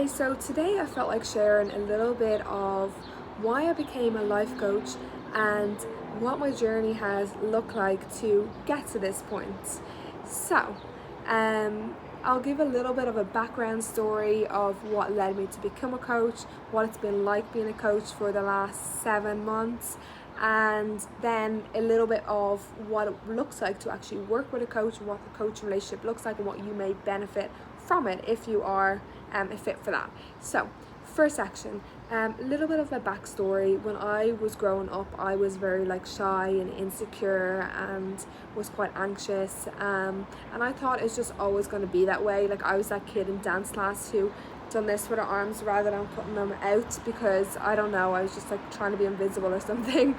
Okay, so today I felt like sharing a little bit of why I became a life coach and what my journey has looked like to get to this point. So, I'll give a little bit of a background story of what led me to become a coach, what it's been like being a coach for the last 7 months, and then a little bit of what it looks like to actually work with a coach, what the coach relationship looks like, and what you may benefit from it if you are a fit for that. So, first section, a little bit of my backstory. When I was growing up, I was very shy and insecure and was quite anxious, and I thought it's just always going to be that way. I was that kid in dance class who done this with her arms rather than putting them out because I don't know, I was just trying to be invisible or something.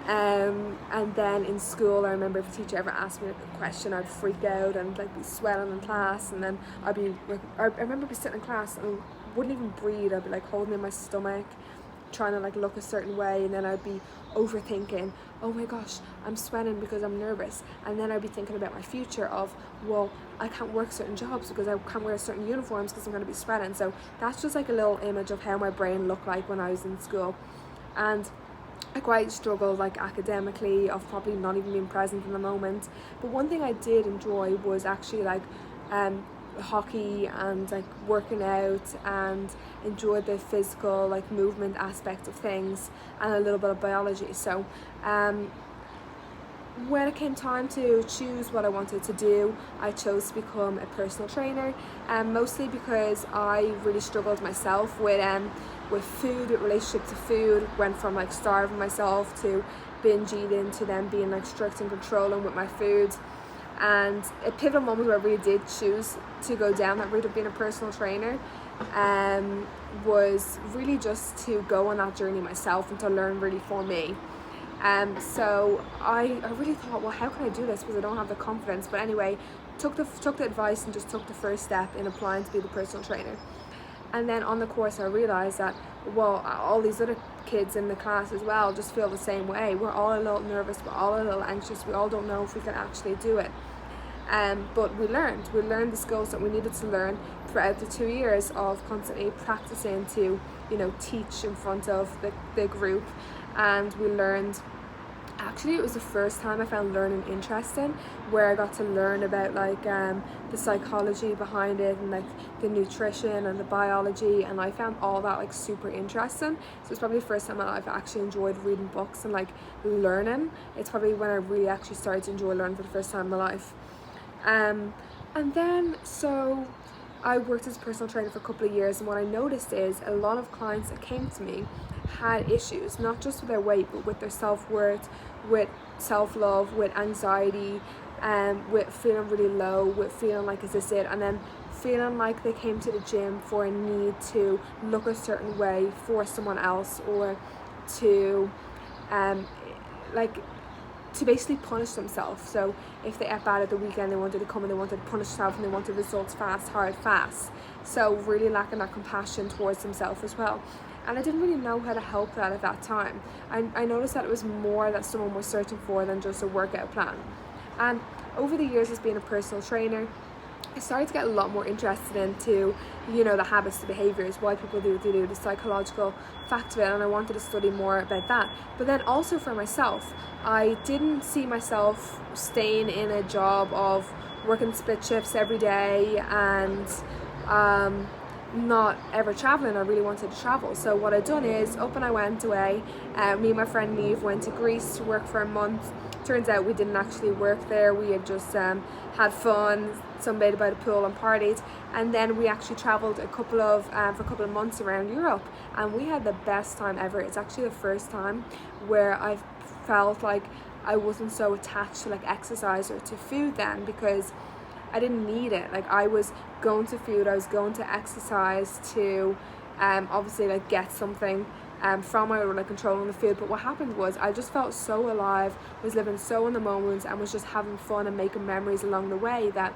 And then in school, I remember if a teacher ever asked me a question, I'd freak out and be sweating in class, and then I remember sitting in class and wouldn't even breathe. I'd be holding in my stomach, trying to look a certain way, and then I'd be overthinking, oh my gosh, I'm sweating because I'm nervous. And then I'd be thinking about my future of, well, I can't work certain jobs because I can't wear certain uniforms because I'm going to be sweating. So that's just a little image of how my brain looked like when I was in school. And I quite struggled academically, of probably not even being present in the moment. But one thing I did enjoy was actually hockey and working out, and enjoyed the physical movement aspect of things and a little bit of biology. So when it came time to choose what I wanted to do, I chose to become a personal trainer, mostly because I really struggled myself with food, with relationship to food. Went from starving myself to binge eating to then being strict and controlling with my food. And a pivotal moment where I really did choose to go down that route of being a personal trainer was really just to go on that journey myself and to learn really for me. So I really thought, well, how can I do this, because I don't have the confidence. But anyway, took the advice and just took the first step in applying to be the personal trainer. And then on the course, I realized that, well, all these other kids in the class as well just feel the same way. We're all a little nervous, we're all a little anxious, we all don't know if we can actually do it. But we learned the skills that we needed to learn throughout the 2 years of constantly practicing to, teach in front of the group. And we learned, actually it was the first time I found learning interesting, where I got to learn about the psychology behind it, and the nutrition and the biology, and I found all that super interesting. So it's probably the first time I've actually enjoyed reading books and learning. It's probably when I really actually started to enjoy learning for the first time in my life. And then so I worked as a personal trainer for a couple of years, and what I noticed is a lot of clients that came to me had issues, not just with their weight, but with their self-worth, with self-love, with anxiety, with feeling really low, with feeling is this it, and then feeling like they came to the gym for a need to look a certain way for someone else, or to to basically punish themselves. So if they ate bad at the weekend, they wanted to come and they wanted to punish themselves, and they wanted results fast. So really lacking that compassion towards themselves as well. And I didn't really know how to help that at that time. I noticed that it was more that someone was searching for than just a workout plan. And over the years as being a personal trainer, I started to get a lot more interested into, the habits, the behaviors, why people do what they do, the psychological fact of it, and I wanted to study more about that. But then also for myself, I didn't see myself staying in a job of working split shifts every day and not ever traveling. I really wanted to travel. So what I'd done is, up and I went away. Me and my friend Neve went to Greece to work for a month. Turns out we didn't actually work there. We had just had fun, sunbathed by the pool and partied. And then we actually travelled for a couple of months around Europe, and we had the best time ever. It's actually the first time where I felt like I wasn't so attached to exercise or to food then, because I didn't need it. I was going to food, I was going to exercise to obviously get something from my controlling the food. But what happened was I just felt so alive, was living so in the moment, and was just having fun and making memories along the way, that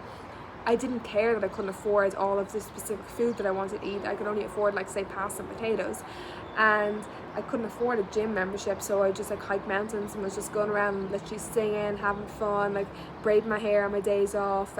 I didn't care that I couldn't afford all of the specific food that I wanted to eat. I could only afford say pasta and potatoes, and I couldn't afford a gym membership, so I just hiked mountains and was just going around and literally singing, having fun, braiding my hair on my days off,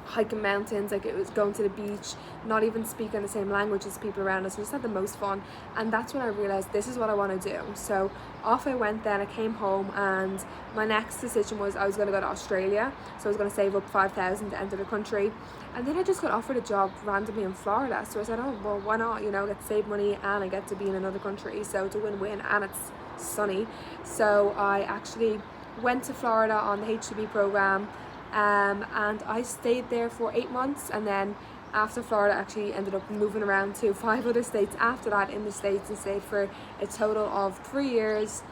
hiking mountains, like it was going to the beach, not even speaking the same language as people around us. We just had the most fun, and that's when I realized this is what I want to do. So off I went. Then I came home, and my next decision was I was going to go to Australia. So I was going to save up 5,000 to enter the country, and then I just got offered a job randomly in Florida. So I said, oh well, why not, get to save money and I get to be in another country, so it's a win-win, and it's sunny. So I actually went to Florida on the HTB program, and I stayed there for 8 months, and then after Florida, actually ended up moving around to 5 other states after that in the States, and stayed for a total of 3 years.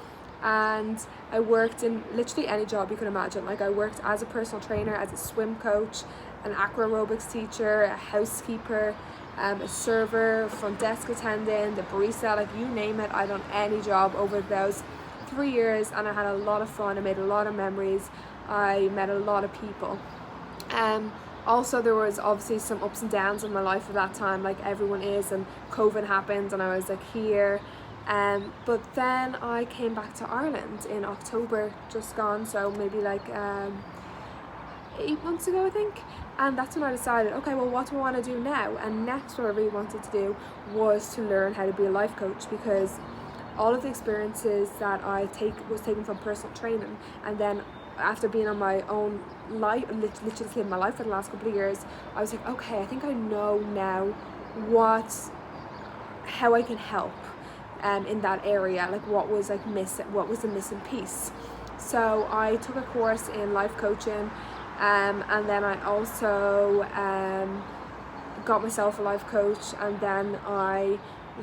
And I worked in literally any job you could imagine. Like I worked as a personal trainer, as a swim coach, an aqua aerobics teacher, a housekeeper, a server, front desk attendant, a barista, like you name it. I done any job over those 3 years, and I had a lot of fun. I made a lot of memories. I met a lot of people. Also, there was obviously some ups and downs in my life at that time, like everyone is, and COVID happened, and I was like here. But then I came back to Ireland in October, just gone, so maybe like 8 months ago, I think. And that's when I decided, okay, well, what do I want to do now? And next, what I really wanted to do was to learn how to be a life coach, because all of the experiences that I was taken from personal training, and then after being on my own life, literally just living my life for the last couple of years, I was like, okay, I think I know now how I can help in that area, like what was like missing, what was the missing piece. So I took a course in life coaching, and then I also got myself a life coach, and then I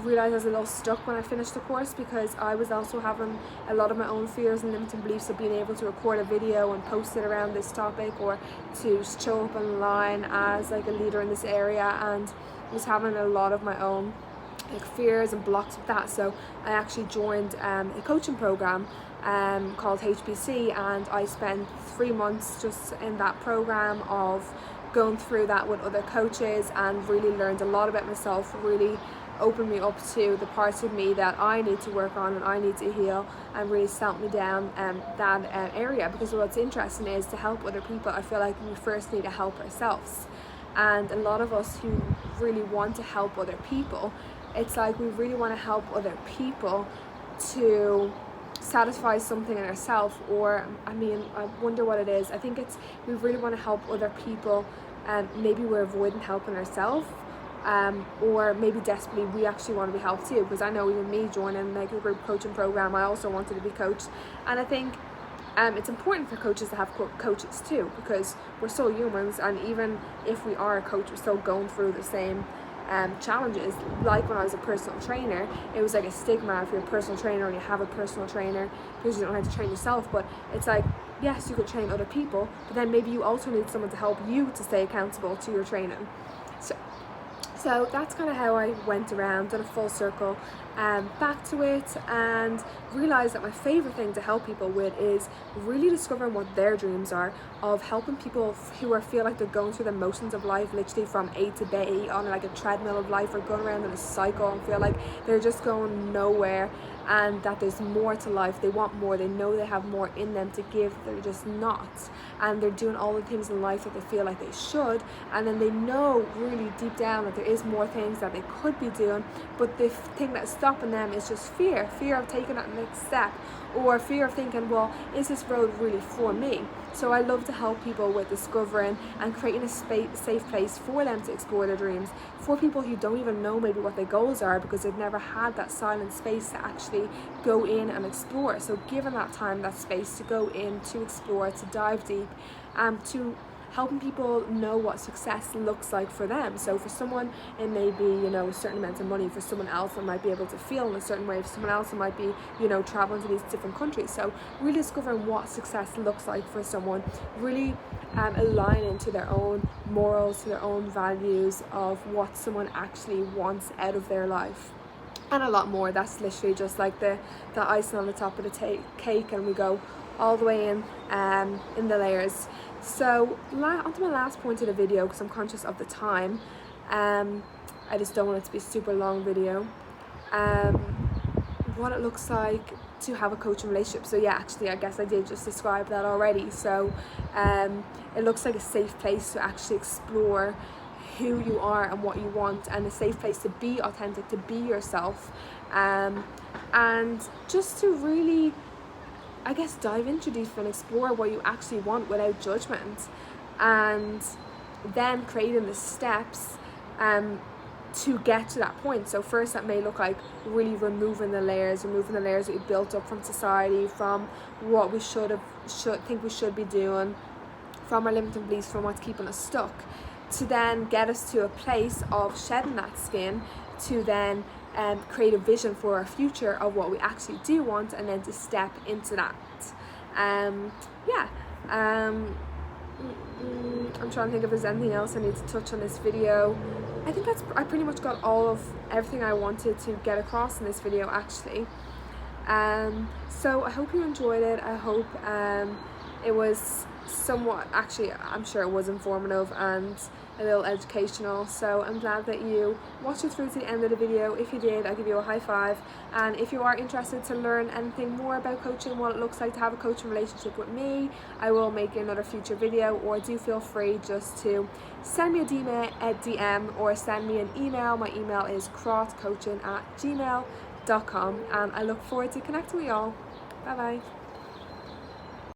realized I was a little stuck when I finished the course, because I was also having a lot of my own fears and limiting beliefs of being able to record a video and post it around this topic, or to show up online as like a leader in this area, and was having a lot of my own like fears and blocks with that. So I actually joined a coaching program called HBC, and I spent 3 months just in that program of going through that with other coaches, and really learned a lot about myself, really opened me up to the parts of me that I need to work on and I need to heal, and really sent me down that area. Because what's interesting is to help other people, I feel like we first need to help ourselves. And a lot of us who really want to help other people, it's like we really want to help other people to satisfy something in ourselves, or I wonder what it is. I think it's we really want to help other people, and maybe we're avoiding helping ourselves, or maybe desperately we actually want to be helped too. Because I know even me joining like a group coaching program, I also wanted to be coached, and I think it's important for coaches to have coaches too, because we're still humans, and even if we are a coach, we're still going through the same challenges. Like when I was a personal trainer, it was like a stigma if you're a personal trainer and you have a personal trainer, because you don't know how to train yourself. But it's like, yes, you could train other people, but then maybe you also need someone to help you to stay accountable to your training. So that's kind of how I went around, did a full circle back to it, and realized that my favorite thing to help people with is really discovering what their dreams are, of helping people who feel like they're going through the motions of life, literally from A to B on like a treadmill of life, or going around in a cycle and feel like they're just going nowhere, and that there's more to life. They want more, they know they have more in them to give, they're just not, and they're doing all the things in life that they feel like they should, and then they know really deep down that there is more things that they could be doing, but the thing that's stopping them is just fear of taking that next step, or fear of thinking, well, is this road really for me? So I love to help people with discovering and creating a safe place for them to explore their dreams, for people who don't even know maybe what their goals are, because they've never had that silent space to actually go in and explore. So given that time, that space to go in, to explore, to dive deep, to helping people know what success looks like for them. So for someone, it may be, a certain amount of money. For someone else, it might be able to feel in a certain way. For someone else, it might be, traveling to these different countries. So really discovering what success looks like for someone, really aligning to their own morals, to their own values of what someone actually wants out of their life. And a lot more. That's literally just like the icing on the top of the cake, and we go all the way in the layers. So onto my last point of the video, because I'm conscious of the time. I just don't want it to be a super long video. What it looks like to have a coaching relationship. So yeah, actually I guess I did just describe that already. So it looks like a safe place to actually explore who you are and what you want, and a safe place to be authentic, to be yourself, and just to really, I guess, dive into deep and explore what you actually want without judgment, and then creating the steps to get to that point. So first that may look like really removing the layers that we built up from society, from what we should think we should be doing, from our limiting beliefs, from what's keeping us stuck, to then get us to a place of shedding that skin, to then create a vision for our future of what we actually do want, and then to step into that. I'm trying to think if there's anything else I need to touch on this video. I think I pretty much got everything I wanted to get across in this video, actually. So I hope you enjoyed it. I hope it was somewhat, actually I'm sure it was informative and a little educational. So I'm glad that you watched it through to the end of the video. If you did, I'll give you a high five. And if you are interested to learn anything more about coaching, what it looks like to have a coaching relationship with me, I will make another future video, or do feel free just to send me a DM or send me an email. My email is crosscoaching@gmail.com, and I look forward to connecting with y'all. Bye bye.